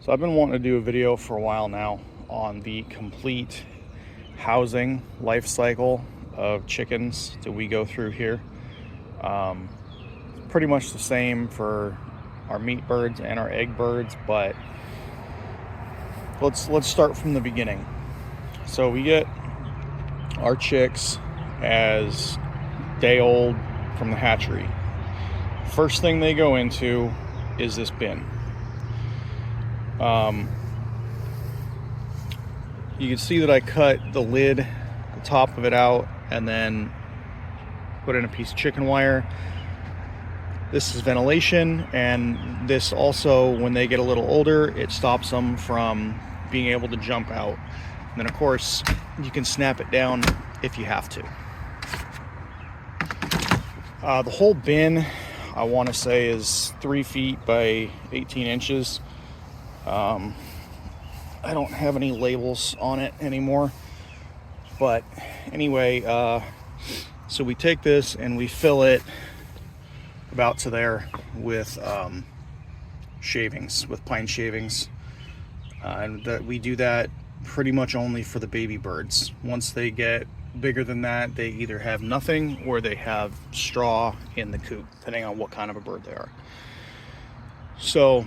So I've been wanting to do a video for a while now on the complete housing life cycle of chickens that we go through here. Pretty much the same for our meat birds and our egg birds, but let's start from the beginning. So we get our chicks as day old from the hatchery. First thing they go into is this bin. You can see that I cut the lid, the top of it out, and then put in a piece of chicken wire. This is ventilation, and this also, when they get a little older, it stops them from being able to jump out. And then of course, you can snap it down if you have to. The whole bin, I want to say, is 3 feet by 18 inches. I don't have any labels on it anymore, but anyway, so we take this and we fill it about to there with shavings, with pine shavings, and that we do that pretty much only for the baby birds. Once they get bigger than that, they either have nothing or they have straw in the coop, depending on what kind of a bird they are. So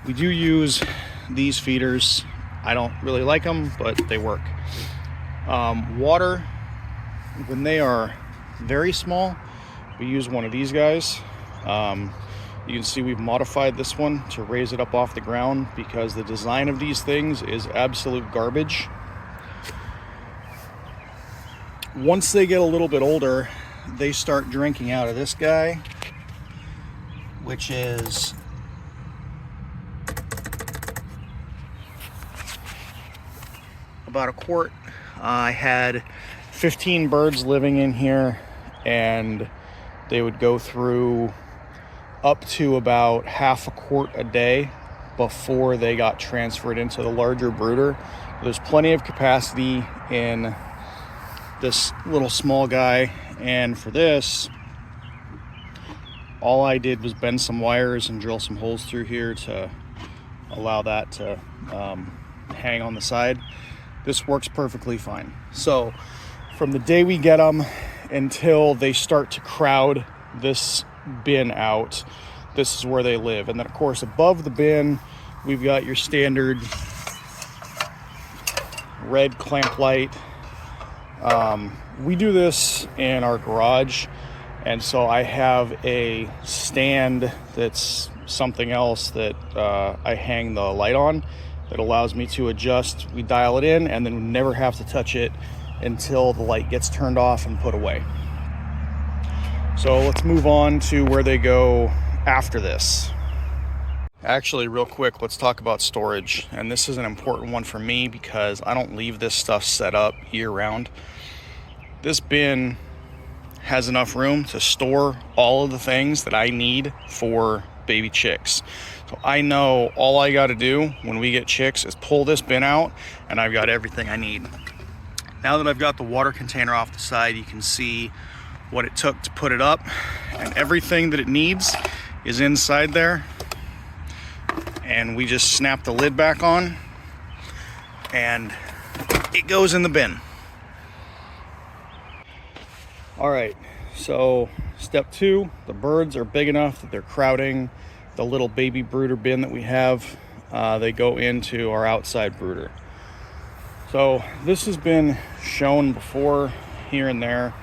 we do use these feeders. I don't really like them, but they work. Water, when they are very small, we use one of these guys. You can see we've modified this one to raise it up off the ground because the design of these things is absolute garbage. Once they get a little bit older, they start drinking out of this guy, which is about a quart. I had 15 birds living in here, and they would go through up to about half a quart a day before they got transferred into the larger brooder. There's plenty of capacity in this little small guy, and for this, all I did was bend some wires and drill some holes through here to allow that to hang on the side. This works perfectly fine. So from the day we get them until they start to crowd this bin out, this is where they live. And then of course above the bin, we've got your standard red clamp light. We do this in our garage, and so I have a stand that's something else that I hang the light on that allows me to adjust. We dial it in and then we never have to touch it until the light gets turned off and put away. So let's move on to where they go after this. Actually, real quick, let's talk about storage. And this is an important one for me because I don't leave this stuff set up year round. This bin has enough room to store all of the things that I need for baby chicks. So I know all I got to do when we get chicks is pull this bin out and I've got everything I need. Now that I've got the water container off the side, you can see what it took to put it up, and everything that it needs is inside there. And we just snap the lid back on and it goes in the bin. All right, so step 2, the birds are big enough that they're crowding the little baby brooder bin that we have. They go into our outside brooder. So this has been shown before here and there.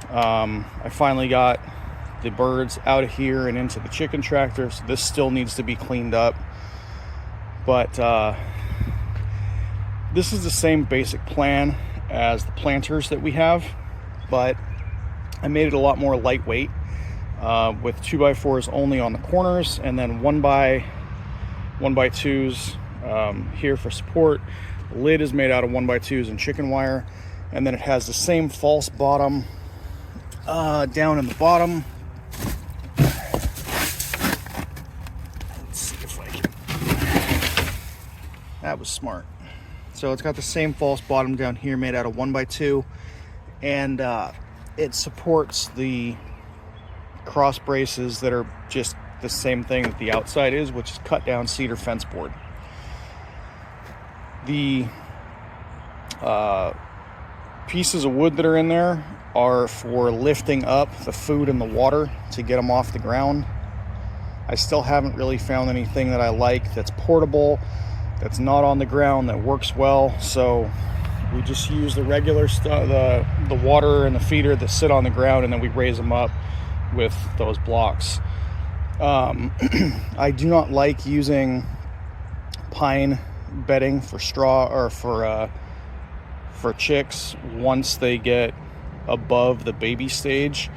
I finally got the birds out of here and into the chicken tractor, so this still needs to be cleaned up. But this is the same basic plan as the planters that we have, but I made it a lot more lightweight, with 2x4s only on the corners, and then 1x2s here for support. The lid is made out of 1x2s and chicken wire, and then it has the same false bottom down in the bottom. Let's see if I can. That was smart. So it's got the same false bottom down here made out of 1x2, and it supports the cross braces that are just the same thing that the outside is, which is cut down cedar fence board. The pieces of wood that are in there are for lifting up the food and the water to get them off the ground. I still haven't really found anything that I like that's portable, that's not on the ground, that works well. So we just use the regular stuff, the water and the feeder that sit on the ground, and then we raise them up with those blocks. I do not like using pine bedding for straw or for chicks once they get above the baby stage.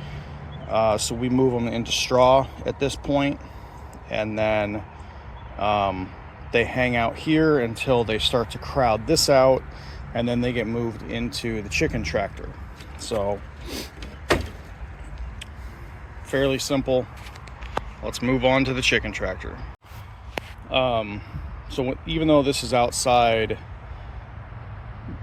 So we move them into straw at this point, and then they hang out here until they start to crowd this out, and then they get moved into the chicken tractor. So fairly simple. Let's move on to the chicken tractor. So even though this is outside,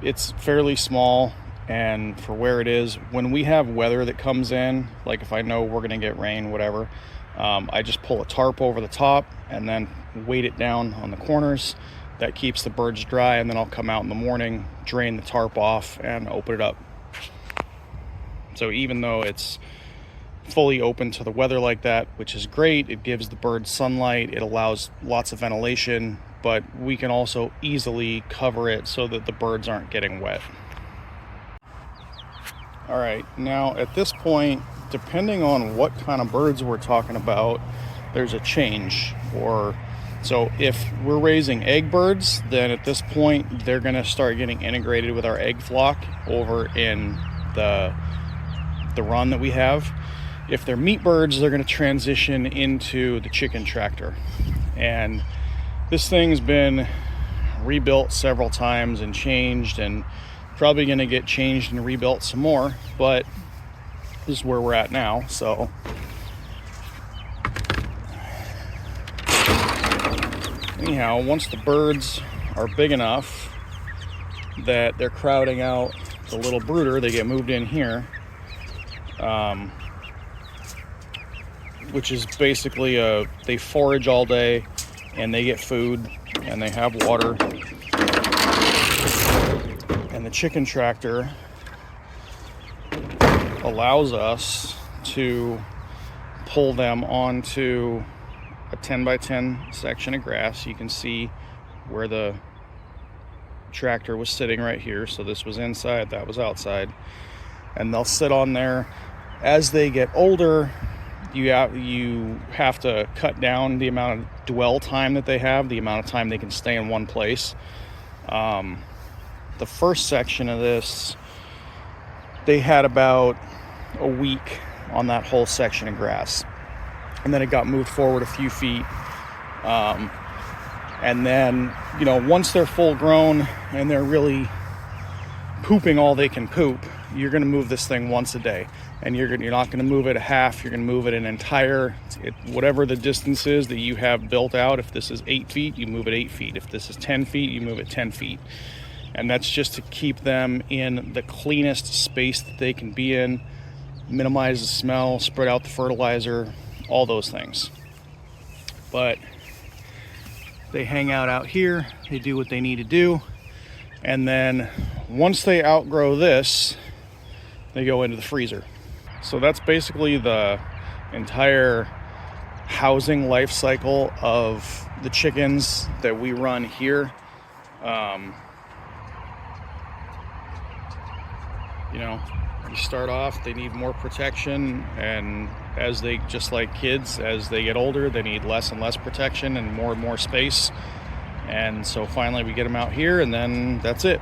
it's fairly small, and for where it is, when we have weather that comes in, like if I know we're gonna get rain, whatever, I just pull a tarp over the top and then weight it down on the corners. That keeps the birds dry, and then I'll come out in the morning, drain the tarp off, and open it up. So even though it's fully open to the weather like that, which is great, it gives the birds sunlight, it allows lots of ventilation, but we can also easily cover it so that the birds aren't getting wet. All right, now at this point, depending on what kind of birds we're talking about, there's a change. So if we're raising egg birds, then at this point they're going to start getting integrated with our egg flock over in the run that we have. If they're meat birds, they're going to transition into the chicken tractor. And this thing's been rebuilt several times and changed, and probably going to get changed and rebuilt some more, but this is where we're at now. So anyhow, once the birds are big enough that they're crowding out the little brooder, they get moved in here, which is basically they forage all day, and they get food, and they have water. And the chicken tractor allows us to pull them onto a 10 by 10 section of grass. You can see where the tractor was sitting right here. So this was inside, that was outside. And they'll sit on there. As they get older, you have to cut down the amount of dwell time that they have, the amount of time they can stay in one place. The first section of this, they had about a week on that whole section of grass, and then it got moved forward a few feet. And then, once they're full grown and they're really pooping all they can poop, you're going to move this thing once a day, and you're not going to move it a half. You're going to move it an entire, whatever the distance is that you have built out. If this is 8 feet, you move it 8 feet. If this is 10 feet, you move it 10 feet. And that's just to keep them in the cleanest space that they can be in, minimize the smell, spread out the fertilizer, all those things. But they hang out here, they do what they need to do, and then once they outgrow this, they go into the freezer. So that's basically the entire housing life cycle of the chickens that we run here. You start off, they need more protection, and as they, just like kids, as they get older, they need less and less protection and more space. And so finally we get them out here, and then that's it.